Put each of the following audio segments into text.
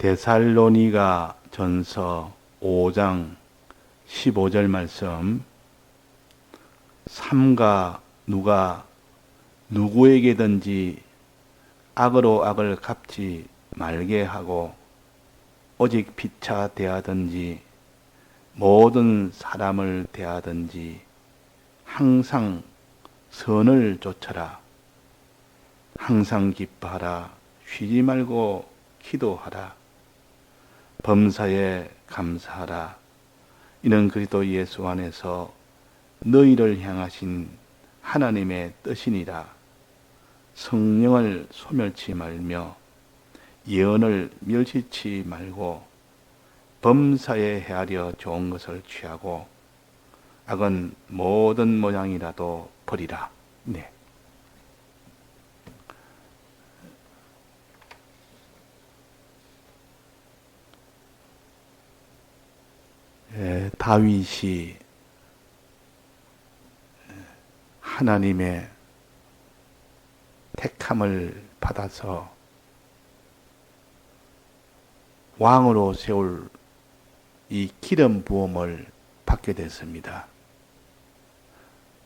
데살로니가 전서 5장 15절 말씀. 삼가 누가 누구에게든지 악으로 악을 갚지 말게 하고 오직 피차 대하든지 모든 사람을 대하든지 항상 선을 좇아라. 항상 기뻐하라. 쉬지 말고 기도하라. 범사에 감사하라. 이는 그리스도 예수 안에서 너희를 향하신 하나님의 뜻이니라. 성령을 소멸치 말며 예언을 멸시치 말고 범사에 헤아려 좋은 것을 취하고 악은 모든 모양이라도 버리라. 네. 다윗이 하나님의 택함을 받아서 왕으로 세울 이 기름 부음을 받게 됐습니다.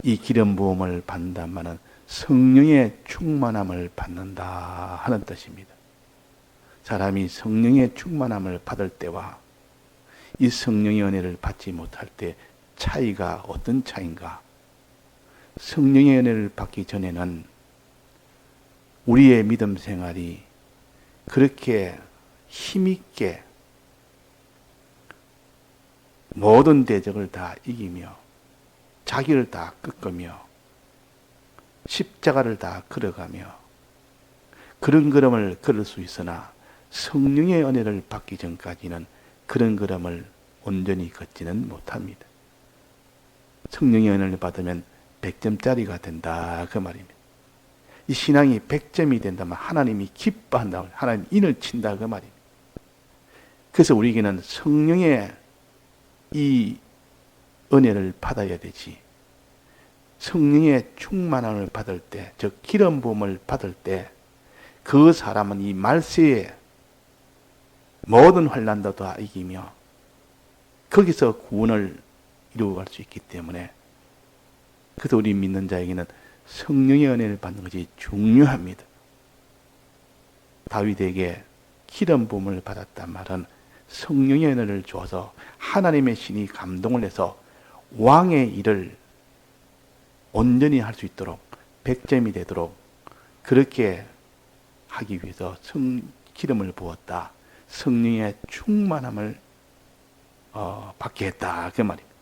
이 기름 부음을 받는다면 성령의 충만함을 받는다 하는 뜻입니다. 사람이 성령의 충만함을 받을 때와 이 성령의 은혜를 받지 못할 때 차이가 어떤 차이인가? 성령의 은혜를 받기 전에는 우리의 믿음 생활이 그렇게 힘있게 모든 대적을 다 이기며 자기를 다 꺾으며 십자가를 다 걸어가며 그런 걸음을 걸을 수 있으나 성령의 은혜를 받기 전까지는 그런 걸음을 온전히 걷지는 못합니다. 성령의 은혜를 받으면 100점짜리가 된다 그 말입니다. 이 신앙이 100점이 된다면 하나님이 기뻐한다, 하나님 인을 친다 그 말입니다. 그래서 우리에게는 성령의 이 은혜를 받아야 되지. 성령의 충만함을 받을 때, 즉 기름 부음을 받을 때 그 사람은 이 말세에 모든 환난도 다 이기며 거기서 구원을 이루어갈 수 있기 때문에 그래서 우리 믿는 자에게는 성령의 은혜를 받는 것이 중요합니다. 다윗에게 기름 부음을 받았단 말은 성령의 은혜를 주어서 하나님의 신이 감동을 해서 왕의 일을 온전히 할 수 있도록 100점이 되도록 그렇게 하기 위해서 기름을 부었다. 성령의 충만함을 받게 했다 그 말입니다.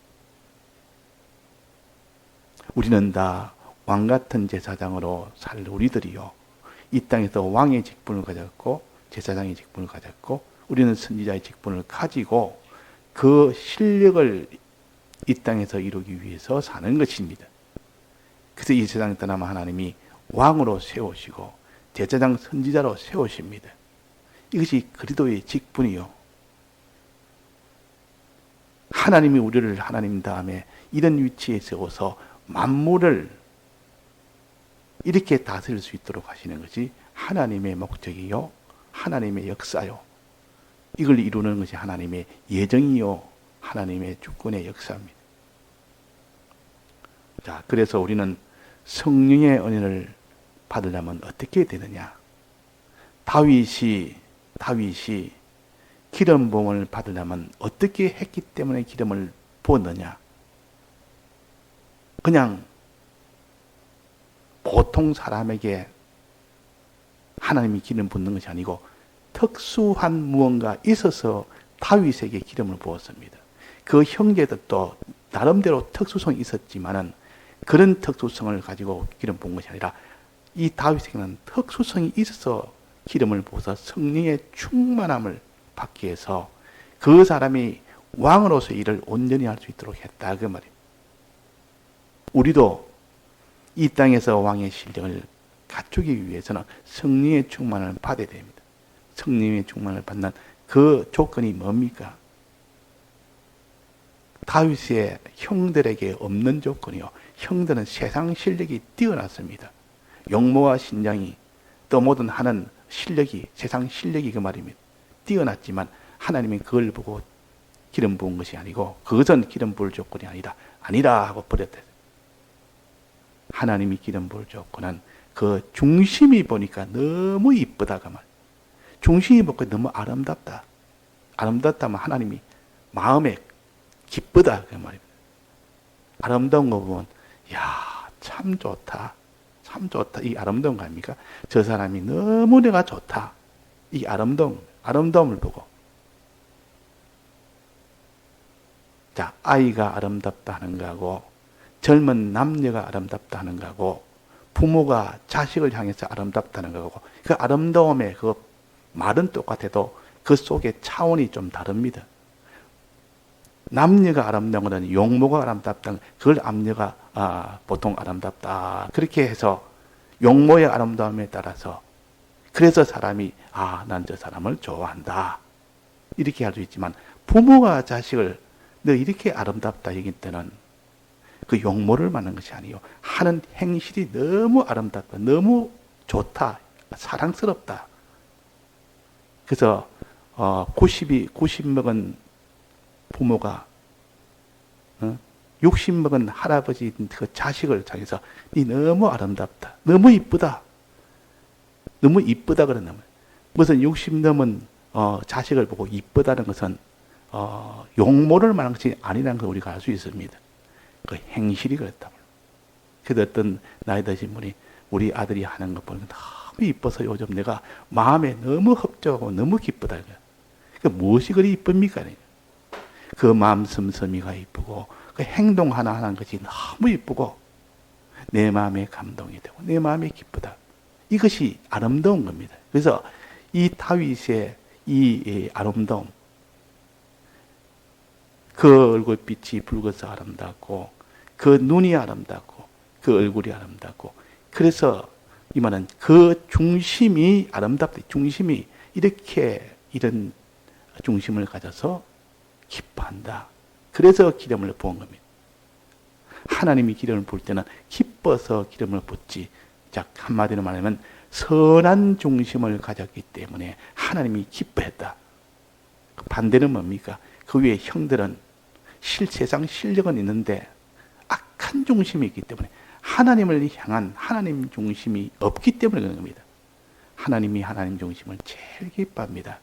우리는 다 왕같은 제사장으로 살 우리들이요, 이 땅에서 왕의 직분을 가졌고 제사장의 직분을 가졌고 우리는 선지자의 직분을 가지고 그 실력을 이 땅에서 이루기 위해서 사는 것입니다. 그래서 이 세상에 떠나면 하나님이 왕으로 세우시고 제사장 선지자로 세우십니다. 이것이 그리스도의 직분이요, 하나님이 우리를 하나님 다음에 이런 위치에 세워서 만물을 이렇게 다스릴 수 있도록 하시는 것이 하나님의 목적이요, 하나님의 역사요. 이걸 이루는 것이 하나님의 예정이요, 하나님의 주권의 역사입니다. 자, 그래서 우리는 성령의 은혜를 받으려면 어떻게 되느냐? 다윗이 기름 부음을 받으려면 어떻게 했기 때문에 기름을 부었느냐? 그냥 보통 사람에게 하나님이 기름 붓는 것이 아니고 특수한 무언가 있어서 다윗에게 기름을 부었습니다. 그 형제들도 나름대로 특수성이 있었지만은 그런 특수성을 가지고 기름 부은 것이 아니라 이 다윗에게는 특수성이 있어서 기름을 부어서 성령의 충만함을 받기 위해서 그 사람이 왕으로서 일을 온전히 할 수 있도록 했다 그 말입니다. 우리도 이 땅에서 왕의 실력을 갖추기 위해서는 성령의 충만을 받아야 됩니다. 성령의 충만을 받는 그 조건이 뭡니까? 다윗의 형들에게 없는 조건이요, 형들은 세상 실력이 뛰어났습니다. 용모와 신장이 또 모든 하는 실력이, 세상 실력이 그 말입니다. 뛰어났지만 하나님이 그걸 보고 기름 부은 것이 아니고 그것은 기름 부을 조건이 아니라 하고 버렸다. 하나님이 기름 부을 조건은 그 중심이 보니까 너무 이쁘다가 말. 중심이 보니까 너무 아름답다. 아름답다면 하나님이 마음에 기쁘다 그 말입니다. 아름다운 거 보면 야, 참 좋다. 참 좋다. 이 아름다운 거 아닙니까? 저 사람이 너무 내가 좋다. 이 아름다움을 보고. 자, 아이가 아름답다 하는 거하고, 젊은 남녀가 아름답다 하는 거하고, 부모가 자식을 향해서 아름답다는 거고, 그 아름다움의 그 말은 똑같아도 그 속에 차원이 좀 다릅니다. 남녀가 아름다운 것은 용모가 아름답다. 그걸 남녀가 보통 아름답다. 그렇게 해서 용모의 아름다움에 따라서 그래서 사람이 난 저 사람을 좋아한다. 이렇게 할 수 있지만 부모가 자식을 너 이렇게 아름답다 여길 때는 그 용모를 말하는 것이 아니요. 하는 행실이 너무 아름답다. 너무 좋다. 사랑스럽다. 그래서 90 먹은 부모가 60 먹은 할아버지 그 자식을 향해서 니 너무 아름답다. 너무 이쁘다. 너무 이쁘다 그러는 거예요. 무슨 60 넘은 자식을 보고 이쁘다는 것은 용모를 말하는 것이 아니라는 걸 우리가 알 수 있습니다. 그 행실이 그렇다. 그래서 어떤 나이 드신 분이 우리 아들이 하는 것 보니까 너무 이뻐서 요즘 내가 마음에 너무 흡족하고 너무 기쁘다. 그 무엇이 그리 이쁩니까? 그 마음 씀씀이가 이쁘고 그 행동 하나하나 하는 것이 너무 이쁘고 내 마음에 감동이 되고 내 마음에 기쁘다. 이것이 아름다운 겁니다. 그래서 이 다윗의 이 아름다움, 그 얼굴빛이 붉어서 아름답고 그 눈이 아름답고 그 얼굴이 아름답고 그래서 이 말은 그 중심이 아름답다. 중심이 이런 중심을 가져서 기뻐한다. 그래서 기름을 부은 겁니다. 하나님이 기름을 부을 때는 기뻐서 기름을 붓지. 자, 한마디로 말하면 선한 중심을 가졌기 때문에 하나님이 기뻐했다. 반대는 뭡니까? 그 위에 형들은 세상 실력은 있는데 악한 중심이 있기 때문에 하나님을 향한 하나님 중심이 없기 때문에 그런 겁니다. 하나님이 하나님 중심을 제일 기뻐합니다.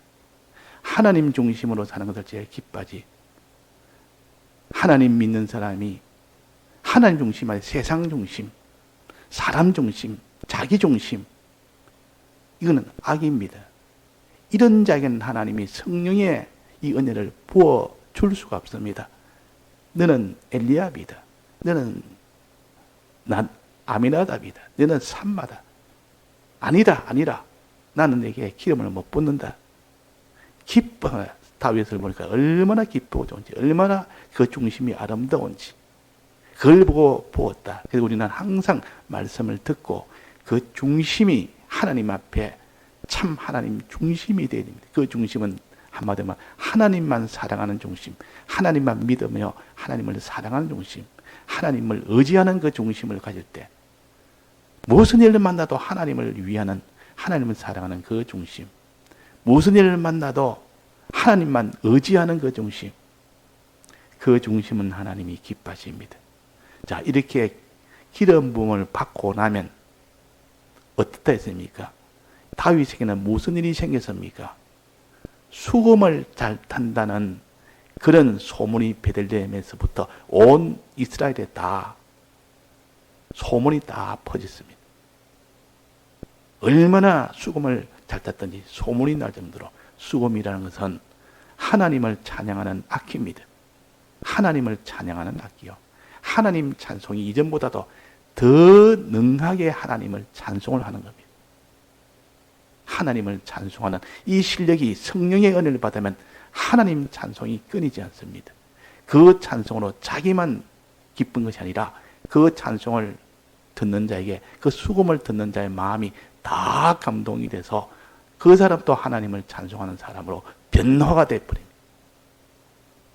하나님 중심으로 사는 것을 제일 기뻐하지. 하나님 믿는 사람이 하나님 중심 아니 세상 중심, 사람 중심, 자기 중심 이거는 악입니다. 이런 자에게는 하나님이 성령의 이 은혜를 부어 줄 수가 없습니다. 너는 엘리압이다. 너는 아미나답이다. 너는 삼마다. 아니라 나는 내게 기름을 못 붓는다. 기뻐. 다윗을 보니까 얼마나 기쁘고 좋은지, 얼마나 그 중심이 아름다운지 그걸 보고 부었다. 그래서 우리는 항상 말씀을 듣고 그 중심이 하나님 앞에 참 하나님 중심이 되어야 됩니다. 그 중심은 한마디로 하나님만 사랑하는 중심, 하나님만 믿으며 하나님을 사랑하는 중심, 하나님을 의지하는 그 중심을 가질 때 무슨 일을 만나도 하나님을 위하는, 하나님을 사랑하는 그 중심, 무슨 일을 만나도 하나님만 의지하는 그 중심, 그 중심은 하나님이 기뻐하십니다. 자, 이렇게 기름 부음을 받고 나면 어떻다 했습니까? 다윗에게는 무슨 일이 생겼습니까? 수금을 잘 탄다는 그런 소문이 베들레헴에서부터 온 이스라엘에 다 소문이 다 퍼졌습니다. 얼마나 수금을 잘 탔던지 소문이 날 정도로 수금이라는 것은 하나님을 찬양하는 악기입니다. 하나님을 찬양하는 악기요. 하나님 찬송이 이전보다도 더 능하게 하나님을 찬송을 하는 겁니다. 하나님을 찬송하는 이 실력이 성령의 은혜를 받으면 하나님 찬송이 끊이지 않습니다. 그 찬송으로 자기만 기쁜 것이 아니라 그 찬송을 듣는 자에게, 그 수금을 듣는 자의 마음이 다 감동이 돼서 그 사람도 하나님을 찬송하는 사람으로 변화가 되어버립니다.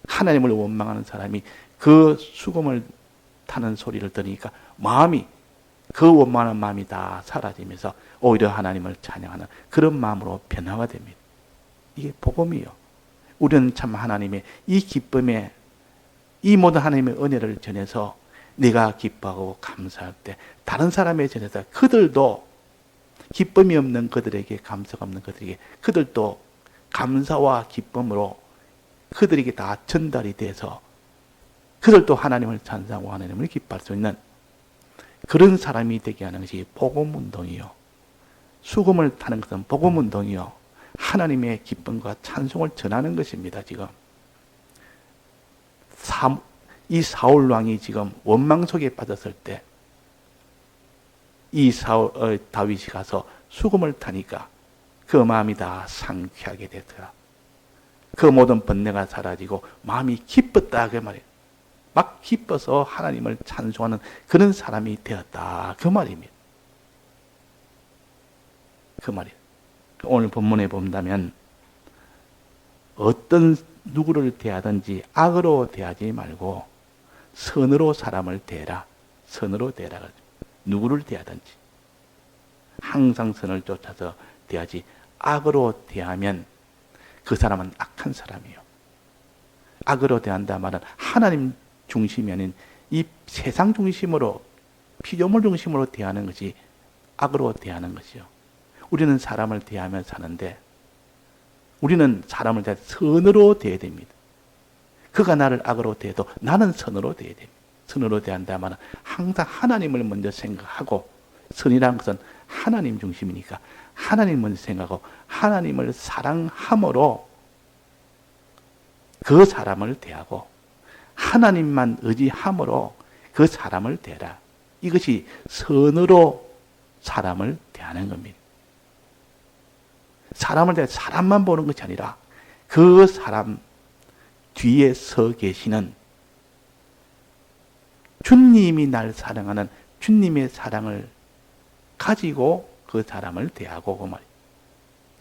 하나님을 원망하는 사람이 그 수금을 타는 소리를 들으니까 마음이, 그 원망하는 마음이 다 사라지면서 오히려 하나님을 찬양하는 그런 마음으로 변화가 됩니다. 이게 복음이요. 우리는 참 하나님의 이 기쁨에, 이 모든 하나님의 은혜를 전해서 내가 기뻐하고 감사할 때 다른 사람에 전해서 그들도 기쁨이 없는 그들에게, 감사가 없는 그들에게, 그들도 감사와 기쁨으로 그들에게 다 전달이 돼서 그들도 하나님을 찬송하고 하나님을 기뻐할 수 있는 그런 사람이 되게 하는 것이 복음운동이요. 수금을 타는 것은 복음운동이요. 하나님의 기쁨과 찬송을 전하는 것입니다. 지금 이 사울 왕이 지금 원망 속에 빠졌을 때 이 다윗이 가서 수금을 타니까 그 마음이 다 상쾌하게 되더라. 그 모든 번뇌가 사라지고 마음이 기뻤다 그 말이에요. 막 기뻐서 하나님을 찬송하는 그런 사람이 되었다 그 말입니다. 그 말이에요. 오늘 본문에 본다면 어떤 누구를 대하든지 악으로 대하지 말고 선으로 사람을 대해라. 선으로 대해라. 누구를 대하든지 항상 선을 쫓아서 대하지 악으로 대하면 그 사람은 악한 사람이에요. 악으로 대한다 말은 하나님 중심이 아닌 이 세상 중심으로 피조물 중심으로 대하는 것이 악으로 대하는 것이요. 우리는 사람을 대하며 사는데 우리는 사람을 대할 때 선으로 대해야 됩니다. 그가 나를 악으로 대해도 나는 선으로 대해야 됩니다. 선으로 대한다 말은 항상 하나님을 먼저 생각하고 선이라는 것은 하나님 중심이니까 하나님 먼저 생각하고 하나님을 사랑함으로 그 사람을 대하고 하나님만 의지함으로 그 사람을 대하라. 이것이 선으로 사람을 대하는 겁니다. 사람을 대해 사람만 보는 것이 아니라 그 사람 뒤에 서 계시는 주님이 날 사랑하는 주님의 사랑을 가지고 그 사람을 대하고 그 말이에요.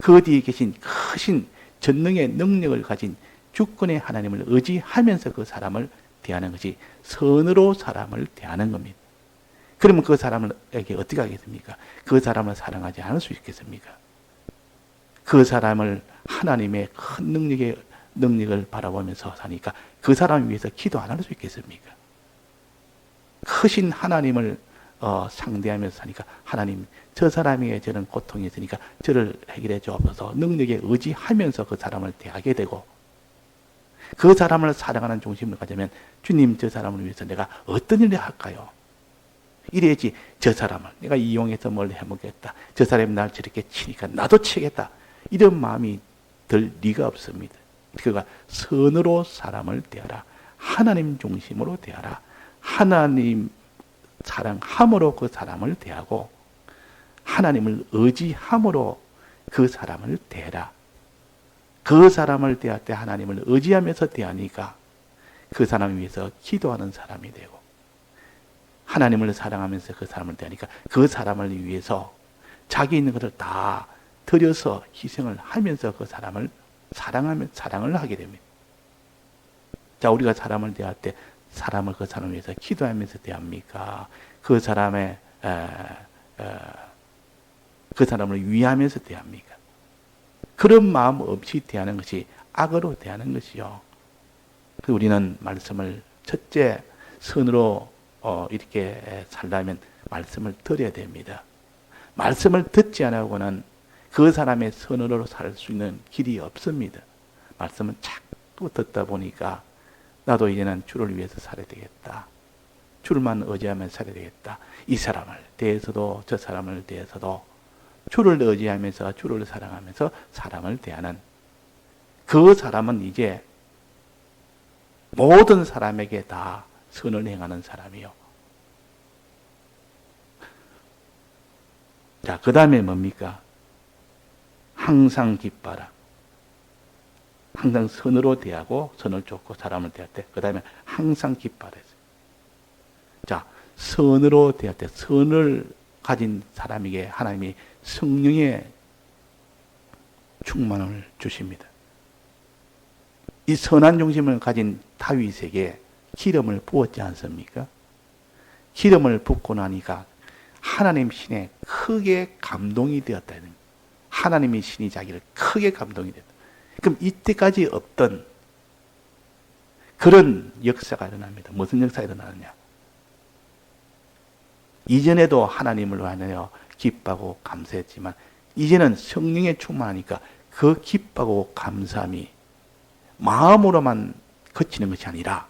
그 뒤에 계신 크신 전능의 능력을 가진 주권의 하나님을 의지하면서 그 사람을 대하는 것이 선으로 사람을 대하는 겁니다. 그러면 그 사람에게 어떻게 하겠습니까? 그 사람을 사랑하지 않을 수 있겠습니까? 그 사람을 하나님의 큰 능력을 바라보면서 사니까 그 사람을 위해서 기도 안 할 수 있겠습니까? 크신 하나님을 상대하면서 사니까 하나님 저 사람에게 저런 고통이 있으니까 저를 해결해 주옵소서 능력에 의지하면서 그 사람을 대하게 되고 그 사람을 사랑하는 중심을 가지면 주님 저 사람을 위해서 내가 어떤 일을 할까요? 이래야지 저 사람을 내가 이용해서 뭘 해먹겠다. 저 사람이 날 저렇게 치니까 나도 치겠다. 이런 마음이 들 리가 없습니다. 그가 선으로 사람을 대하라. 하나님 중심으로 대하라. 하나님 사랑함으로 그 사람을 대하고 하나님을 의지함으로 그 사람을 대하라. 그 사람을 대할 때 하나님을 의지하면서 대하니까 그 사람을 위해서 기도하는 사람이 되고 하나님을 사랑하면서 그 사람을 대하니까 그 사람을 위해서 자기 있는 것을 다 들여서 희생을 하면서 그 사람을 사랑을 하게 됩니다. 자, 우리가 사람을 대할 때 사람을 그 사람을 위해서 기도하면서 대합니까? 그 사람의 그 사람을 위하면서 대합니까? 그런 마음 없이 대하는 것이 악으로 대하는 것이요. 우리는 말씀을 첫째 선으로 이렇게 살려면 말씀을 들어야 됩니다. 말씀을 듣지 않고는 그 사람의 선으로 살 수 있는 길이 없습니다. 말씀은 자꾸 듣다 보니까 나도 이제는 주를 위해서 살아야 되겠다. 주를만 의지하면 살아야 되겠다. 이 사람을 대해서도 저 사람을 대해서도 주를 의지하면서 주를 사랑하면서 사람을 대하는 그 사람은 이제 모든 사람에게 다 선을 행하는 사람이요. 자, 그 다음에 뭡니까? 항상 기뻐라. 항상 선으로 대하고 선을 쫓고 사람을 대할 때 그 다음에 항상 기뻐라. 자, 선으로 대할 때 선을 가진 사람에게 하나님이 성령의 충만을 주십니다. 이 선한 중심을 가진 다윗에게 기름을 부었지 않습니까? 기름을 붓고 나니까 하나님 신에 크게 감동이 되었다. 하나님의 신이 자기를 크게 감동이 됐다. 그럼 이때까지 없던 그런 역사가 일어납니다. 무슨 역사가 일어나느냐? 이전에도 하나님을 위하여 기뻐하고 감사했지만 이제는 성령에 충만하니까 그 기뻐하고 감사함이 마음으로만 그치는 것이 아니라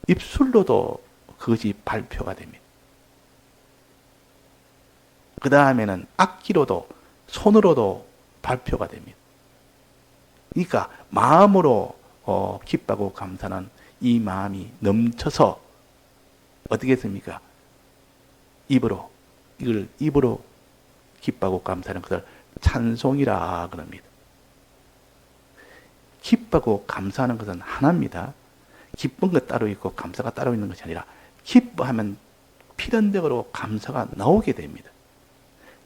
입술로도 그것이 발표가 됩니다. 그 다음에는 악기로도 손으로도 발표가 됩니다. 그러니까 마음으로 기뻐하고 감사는 이 마음이 넘쳐서 어떻게 했습니까? 입으로 기뻐하고 감사하는 것을 찬송이라 그럽니다. 기뻐하고 감사하는 것은 하나입니다. 기쁜 것 따로 있고 감사가 따로 있는 것이 아니라 기뻐하면 필연적으로 감사가 나오게 됩니다.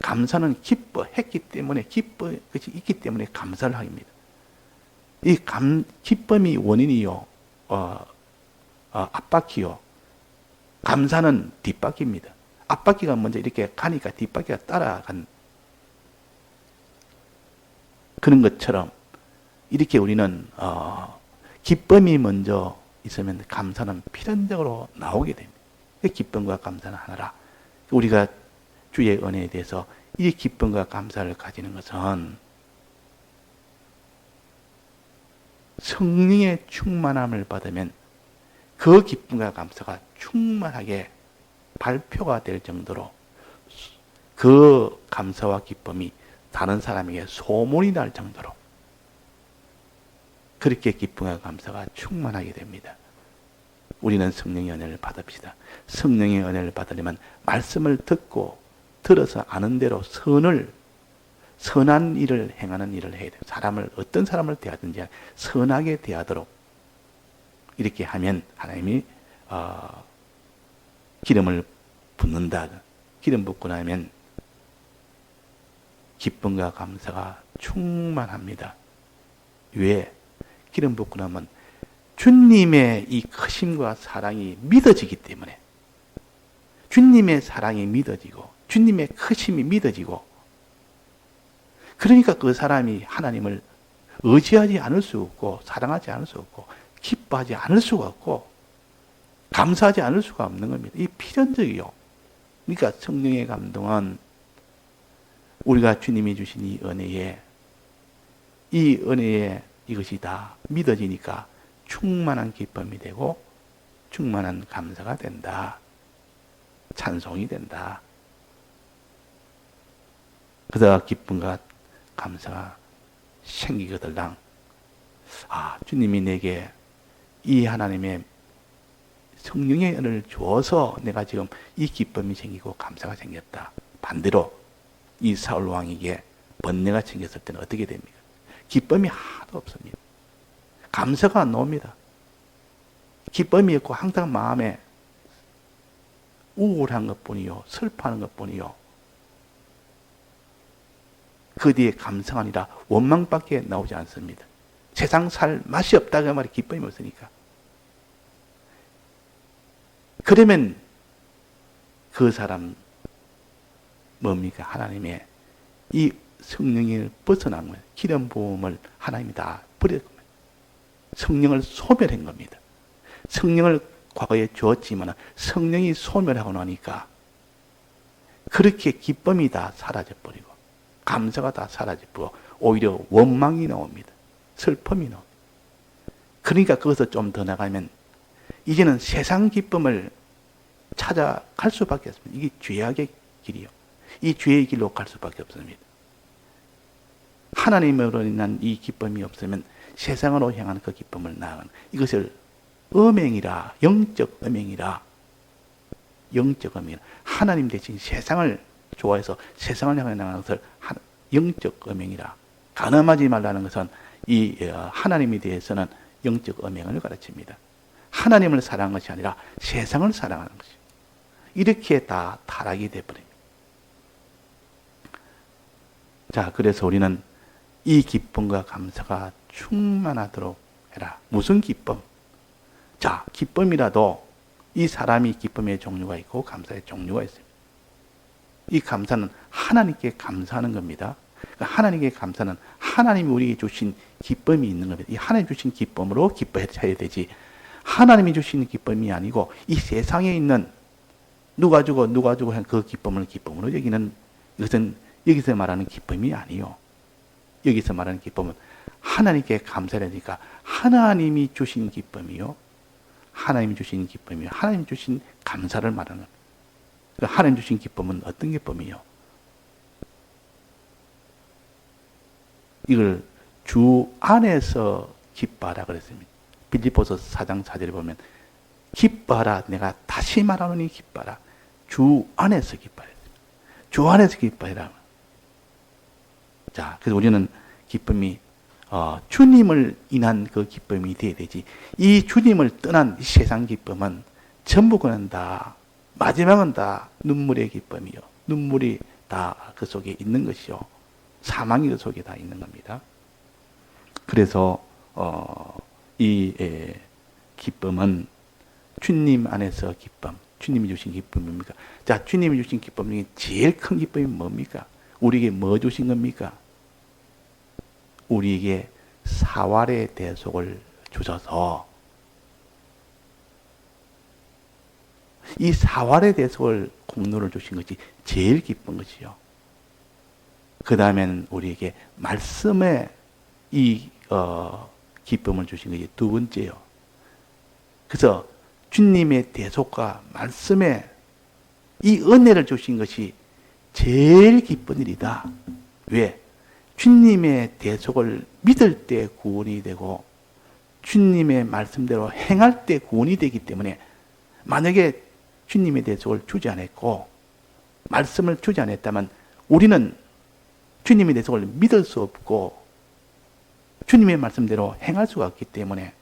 감사는 기뻐했기 때문에 것이 있기 때문에 감사를 합니다. 이 기쁨이 원인이요, 앞바퀴요. 감사는 뒷바퀴입니다. 앞바퀴가 먼저 이렇게 가니까 뒷바퀴가 따라간 그런 것처럼 이렇게 우리는 기쁨이 먼저 있으면 감사는 필연적으로 나오게 됩니다. 기쁨과 감사는 하나라. 우리가 주의 은혜에 대해서 이 기쁨과 감사를 가지는 것은 성령의 충만함을 받으면 그 기쁨과 감사가 충만하게 발표가 될 정도로 그 감사와 기쁨이 다른 사람에게 소문이 날 정도로 그렇게 기쁨과 감사가 충만하게 됩니다. 우리는 성령의 은혜를 받읍시다. 성령의 은혜를 받으려면 말씀을 들어서 아는 대로 선한 일을 행하는 일을 해야 돼요. 어떤 사람을 대하든지 선하게 대하도록 이렇게 하면 하나님이 기름을 붓는다. 기름 붓고 나면 기쁨과 감사가 충만합니다. 왜? 기름 붓고 나면 주님의 이 크심과 사랑이 믿어지기 때문에 주님의 사랑이 믿어지고 주님의 크심이 믿어지고 그러니까 그 사람이 하나님을 의지하지 않을 수 없고 사랑하지 않을 수 없고 기뻐하지 않을 수가 없고 감사하지 않을 수가 없는 겁니다. 이 필연적이요. 그러니까 성령의 감동은 우리가 주님이 주신 이 은혜에 이것이 다 믿어지니까 충만한 기쁨이 되고 충만한 감사가 된다. 찬송이 된다. 그러다 기쁨과 감사가 생기거들랑 주님이 내게 이 하나님의 성령의 은혜를 주어서 내가 지금 이 기쁨이 생기고 감사가 생겼다. 반대로 이 사울 왕에게 번뇌가 생겼을 때는 어떻게 됩니까? 기쁨이 하나도 없습니다. 감사가 안 나옵니다. 기쁨이 없고 항상 마음에 우울한 것뿐이요, 슬퍼하는 것뿐이요. 그 뒤에 감사가 아니라 원망밖에 나오지 않습니다. 세상 살 맛이 없다 그 말이 기쁨이 없으니까. 그러면 그 사람 뭡니까? 하나님의 이 성령을 벗어난 거예요. 기름 부음을 하나님이 다 버렸고 성령을 소멸한 겁니다. 성령을 과거에 주었지만 성령이 소멸하고 나니까 그렇게 기쁨이 다 사라져버리고 감사가 다 사라져버리고 오히려 원망이 나옵니다. 슬픔이 나옵니다. 그러니까 거기서 좀 더 나가면 이제는 세상 기쁨을 찾아갈 수밖에 없습니다. 이게 죄악의 길이요. 이 죄의 길로 갈 수밖에 없습니다. 하나님으로 인한 이 기쁨이 없으면 세상으로 향하는 그 기쁨을 나아가는 이것을 음행이라 영적 음행이라 하나님 대신 세상을 좋아해서 세상을 향해 나가는 것을 영적 음행이라 가늠하지 말라는 것은 이 하나님에 대해서는 영적 음행을 가르칩니다. 하나님을 사랑하는 것이 아니라 세상을 사랑하는 것이죠. 이렇게 다 타락이 되어버립니다. 자, 그래서 우리는 이 기쁨과 감사가 충만하도록 해라. 무슨 기쁨? 자, 기쁨이라도 이 사람이 기쁨의 종류가 있고 감사의 종류가 있습니다. 이 감사는 하나님께 감사하는 겁니다. 그러니까 하나님께 감사는 하나님이 우리에게 주신 기쁨이 있는 겁니다. 이 하나님 주신 기쁨으로 기뻐해야 되지, 하나님이 주신 기쁨이 아니고 이 세상에 있는 누가 주고 한 그 기쁨을 기쁨으로 여기는, 이것은 여기서 말하는 기쁨이 아니요. 여기서 말하는 기쁨은 하나님께 감사하니까 하나님이 주신 기쁨이요. 하나님이 주신 기쁨이요. 하나님 주신 감사를 말하는 겁니다. 하나님 주신 기쁨은 어떤 기쁨이요? 이걸 주 안에서 기뻐하라 그랬습니다. 빌립보서 4장 4절에 보면 기뻐하라, 내가 다시 말하노니 기뻐하라. 주 안에서 기뻐하라. 주 안에서 기뻐하라. 자, 그래서 우리는 기쁨이 주님을 인한 그 기쁨이 되어야 되지, 이 주님을 떠난 이 세상 기쁨은 전부는 다, 마지막은 다 눈물의 기쁨이요. 눈물이 다 그 속에 있는 것이요. 사망이 그 속에 다 있는 겁니다. 그래서 이 기쁨은 주님 안에서 기쁨, 주님이 주신 기쁨입니까? 자, 주님이 주신 기쁨 중에 제일 큰 기쁨이 뭡니까? 우리에게 뭐 주신 겁니까? 우리에게 사활의 대속을 주셔서, 이 사활의 대속을 공로를 주신 것이 제일 기쁜 것이요. 그 다음에는 우리에게 말씀의 이 기쁨을 주신 것이 두 번째요. 그래서 주님의 대속과 말씀의 이 은혜를 주신 것이 제일 기쁜 일이다. 왜? 주님의 대속을 믿을 때 구원이 되고 주님의 말씀대로 행할 때 구원이 되기 때문에, 만약에 주님의 대속을 주지 않았고 말씀을 주지 않았다면 우리는 주님의 대속을 믿을 수 없고 주님의 말씀대로 행할 수가 없기 때문에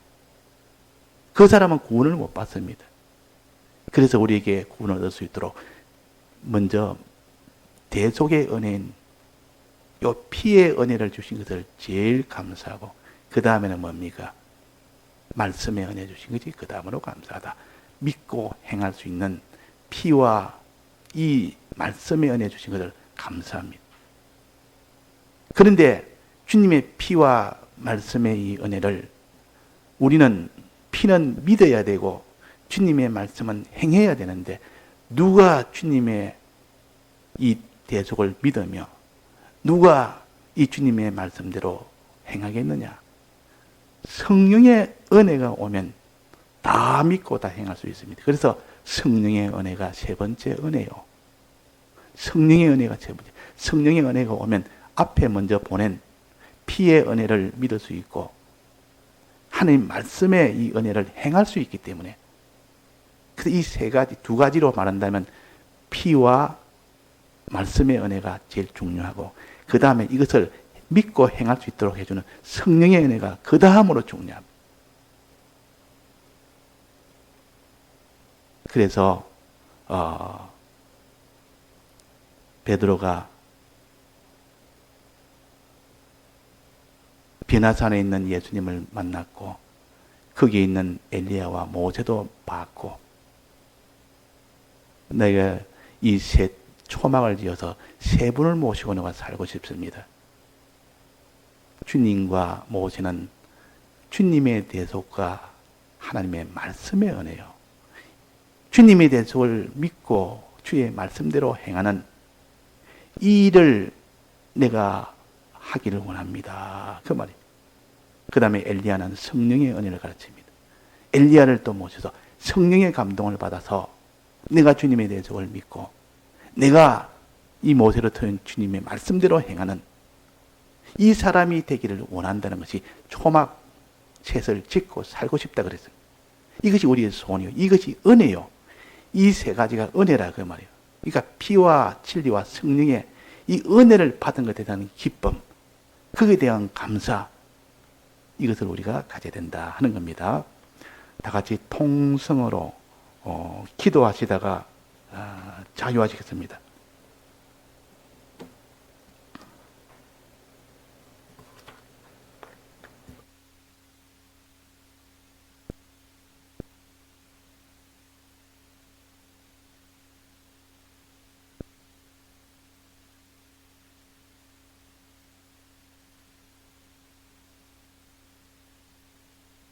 그 사람은 구원을 못 받습니다. 그래서 우리에게 구원을 얻을 수 있도록 먼저 대속의 은혜인 요 피의 은혜를 주신 것을 제일 감사하고, 그 다음에는 뭡니까? 말씀의 은혜 주신 것이 그 다음으로 감사하다. 믿고 행할 수 있는 피와 이 말씀의 은혜 주신 것을 감사합니다. 그런데 주님의 피와 말씀의 이 은혜를 우리는, 피는 믿어야 되고 주님의 말씀은 행해야 되는데, 누가 주님의 이 대속을 믿으며 누가 이 주님의 말씀대로 행하겠느냐? 성령의 은혜가 오면 다 믿고 다 행할 수 있습니다. 그래서 성령의 은혜가 세 번째 은혜요. 성령의 은혜가 세 번째. 성령의 은혜가 오면 앞에 먼저 보낸 피의 은혜를 믿을 수 있고 하나님 말씀의 이 은혜를 행할 수 있기 때문에, 그래서 이 세 가지, 두 가지로 말한다면 피와 말씀의 은혜가 제일 중요하고, 그 다음에 이것을 믿고 행할 수 있도록 해주는 성령의 은혜가 그 다음으로 중요합니다. 그래서 베드로가 비나산에 있는 예수님을 만났고 거기에 있는 엘리야와 모세도 봤고, 내가 이 세 초막을 지어서 세 분을 모시고 내가 살고 싶습니다. 주님과 모세는 주님의 대속과 하나님의 말씀의 은혜요. 주님의 대속을 믿고 주의 말씀대로 행하는 이 일을 내가 하기를 원합니다. 그 말이에요. 그 다음에 엘리야는 성령의 은혜를 가르칩니다. 엘리야를 또 모셔서 성령의 감동을 받아서 내가 주님의 대속을 믿고 내가 이 모세로 터인 주님의 말씀대로 행하는 이 사람이 되기를 원한다는 것이 초막 셋을 짓고 살고 싶다 그랬어요. 이것이 우리의 소원이요. 이것이 은혜요. 이 세 가지가 은혜라 그 말이에요. 그러니까 피와 진리와 성령의 이 은혜를 받은 것에 대한 기쁨, 그에 대한 감사, 이것을 우리가 가져야 된다 하는 겁니다. 다 같이 통성으로 기도하시다가 자유하시겠습니다.